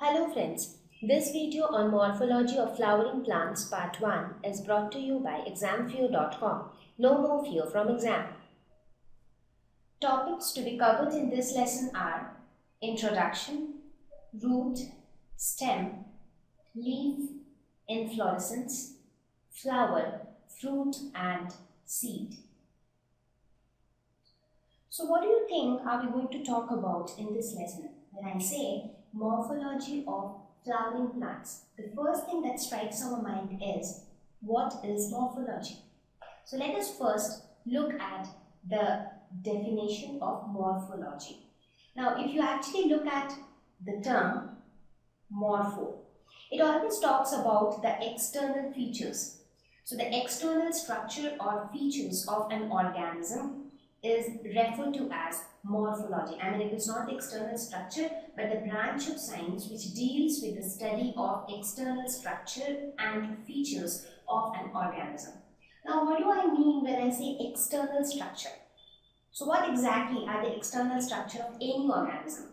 Hello friends, this video on Morphology of Flowering Plants Part 1 is brought to you by examfear.com. No more fear from exam. Topics to be covered in this lesson are Introduction, Root, Stem, Leaf, Inflorescence, Flower, Fruit and Seed. So what do you think are we going to talk about in this lesson? When I say morphology of flowering plants, the first thing that strikes our mind is, what is morphology? So let us first look at the definition of morphology. Now if you actually look at the term morpho, it always talks about the external features. So the external structure or features of an organism is referred to as morphology. I mean, it is not the external structure, but the branch of science which deals with the study of external structure and features of an organism. Now, what do I mean when I say external structure? So what exactly are the external structure of any organism?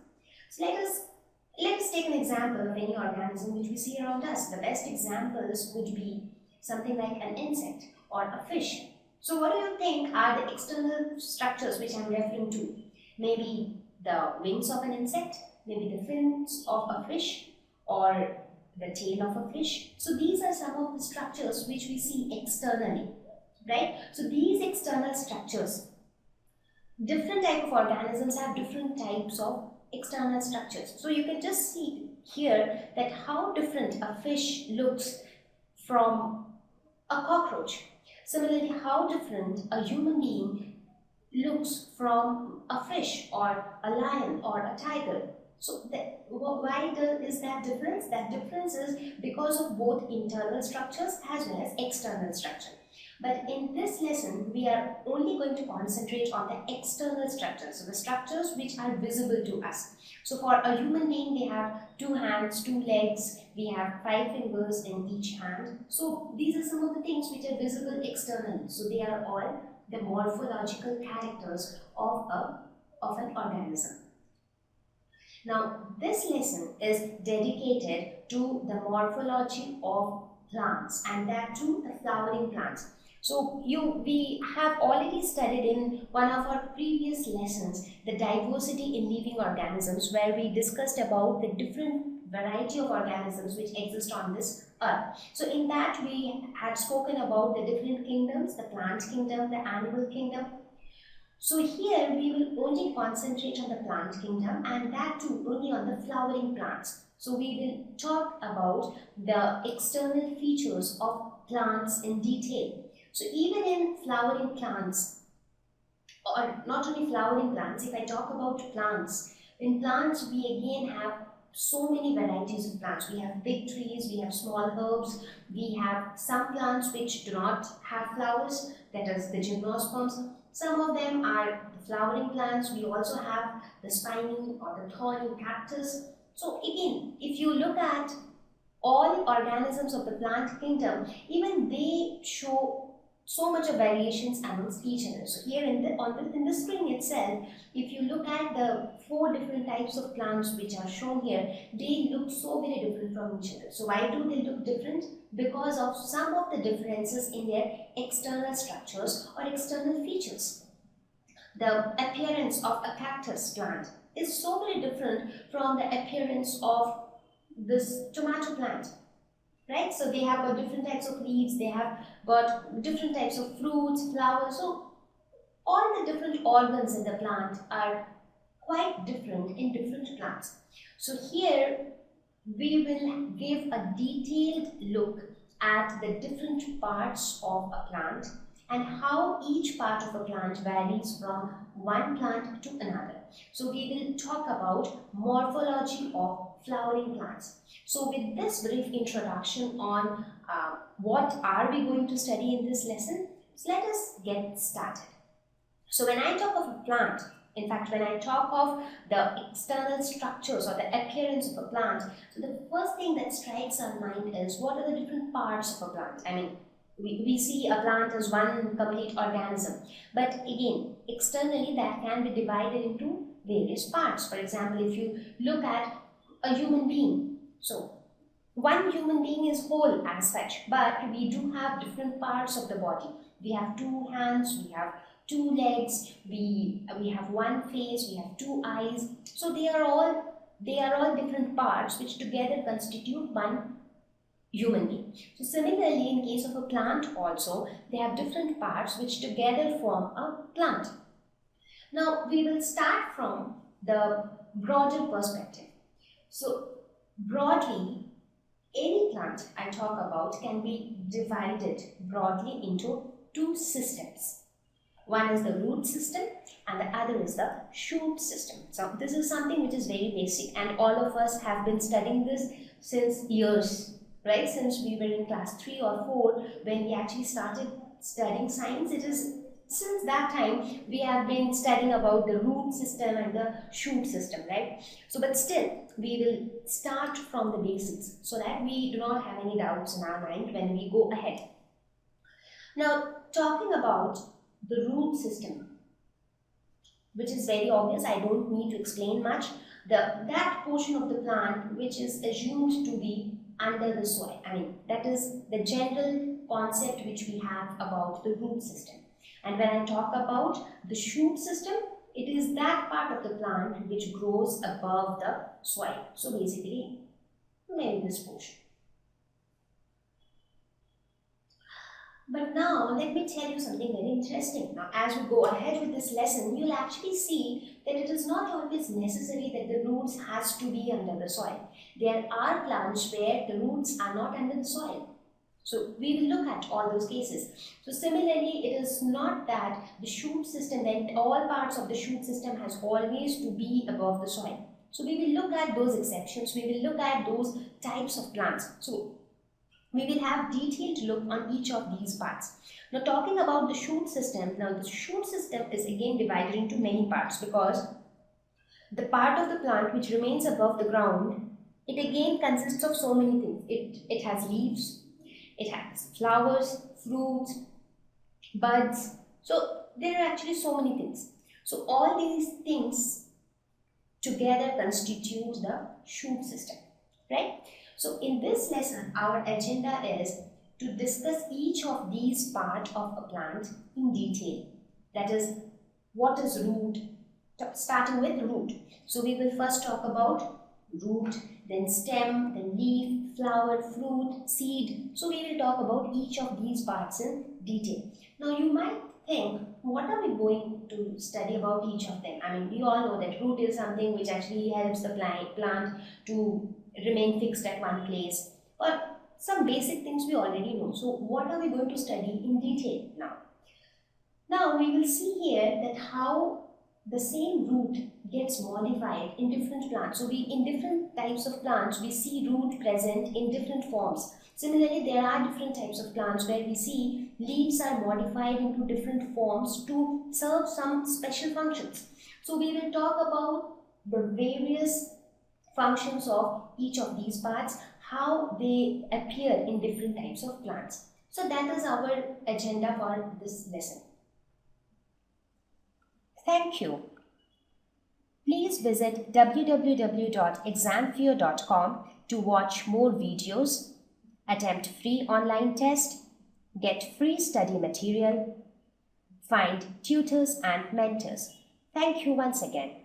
So let us take an example of any organism which we see around us. The best examples would be something like an insect or a fish. So what do you think are the external structures which I am referring to? Maybe the wings of an insect, maybe the fins of a fish, or the tail of a fish. So these are some of the structures which we see externally, right? So these external structures, different type of organisms have different types of external structures. So you can just see here that how different a fish looks from a cockroach. Similarly, how different a human being looks from a fish or a lion or a tiger. So why is that difference? That difference is because of both internal structures as well as external structure. But in this lesson, we are only going to concentrate on the external structures, so the structures which are visible to us. So for a human being, we have 2 hands, 2 legs, we have 5 fingers in each hand. So these are some of the things which are visible externally. So they are all the morphological characters of an organism. Now this lesson is dedicated to the morphology of plants, and that too the flowering plants. So we have already studied in one of our previous lessons the diversity in living organisms, where we discussed about the different variety of organisms which exist on this earth. So in that we had spoken about the different kingdoms, the plant kingdom, the animal kingdom. So here we will only concentrate on the plant kingdom, and that too only on the flowering plants. So we will talk about the external features of plants in detail. So even in flowering plants, or not only flowering plants, if I talk about plants, in plants we again have so many varieties of plants. We have big trees, we have small herbs, we have some plants which do not have flowers, that is the gymnosperms. Some of them are the flowering plants. We also have the spiny or the thorny cactus. So again, if you look at all organisms of the plant kingdom, even they show so much of variations amongst each other. So here in the screen itself, if you look at the 4 different types of plants which are shown here, they look so very different from each other. So why do they look different? Because of some of the differences in their external structures or external features. The appearance of a cactus plant is so very different from the appearance of this tomato plant. Right? So they have got different types of leaves, they have got different types of fruits, flowers. So all the different organs in the plant are quite different in different plants. So here we will give a detailed look at the different parts of a plant and how each part of a plant varies from one plant to another. So we will talk about morphology of flowering plants. So with this brief introduction on what are we going to study in this lesson, so let us get started. So when I talk of a plant, in fact when I talk of the external structures or the appearance of a plant, so the first thing that strikes our mind is what are the different parts of a plant. I mean, we see a plant as one complete organism, but again externally that can be divided into various parts. For example, if you look at a human being, So one human being is whole as such, but we do have different parts of the body. We have two hands, we have two legs, we have one face, we have two eyes. So they are all different parts which together constitute one human being. So similarly, in case of a plant also, they have different parts which together form a plant. Now we will start from the broader perspective. So broadly, any plant I talk about can be divided broadly into two systems. One is the root system and the other is the shoot system. So this is something which is very basic, and all of us have been studying this since years, right? Since we were in class 3 or 4 when we actually started studying science. It is since that time we have been studying about the root system and the shoot system, right? So but still we will start from the basics so that we do not have any doubts in our mind when we go ahead. Now, talking about the root system, which is very obvious, I don't need to explain much. That portion of the plant which is assumed to be under the soil. I mean, that is the general concept which we have about the root system. And when I talk about the shoot system, it is that part of the plant which grows above the soil. So basically, maybe this portion. But now, let me tell you something very interesting. Now, as we go ahead with this lesson, you'll actually see that it is not always necessary that the roots has to be under the soil. There are plants where the roots are not under the soil. So we will look at all those cases. So similarly, it is not that the shoot system, that all parts of the shoot system has always to be above the soil. So we will look at those exceptions. We will look at those types of plants. So we will have detailed look on each of these parts. Now talking about the shoot system, now the shoot system is again divided into many parts, because the part of the plant which remains above the ground, it again consists of so many things. It has leaves, it has flowers, fruits, buds. So there are actually so many things. So all these things together constitute the shoot system, right? So in this lesson, our agenda is to discuss each of these parts of a plant in detail. That is, what is root, starting with root. So we will first talk about root, then stem, then leaf, flower, fruit, seed. So we will talk about each of these parts in detail. Now you might think, what are we going to study about each of them? I mean, we all know that root is something which actually helps the plant to remain fixed at one place, or some basic things we already know. So what are we going to study in detail now? Now we will see here that how the same root gets modified in different plants. So in different types of plants, we see root present in different forms. Similarly, there are different types of plants where we see leaves are modified into different forms to serve some special functions. So we will talk about the various functions of each of these parts, how they appear in different types of plants. So that is our agenda for this lesson. Thank you. Please visit www.examfear.com to watch more videos, attempt free online test, get free study material, find tutors and mentors. Thank you once again.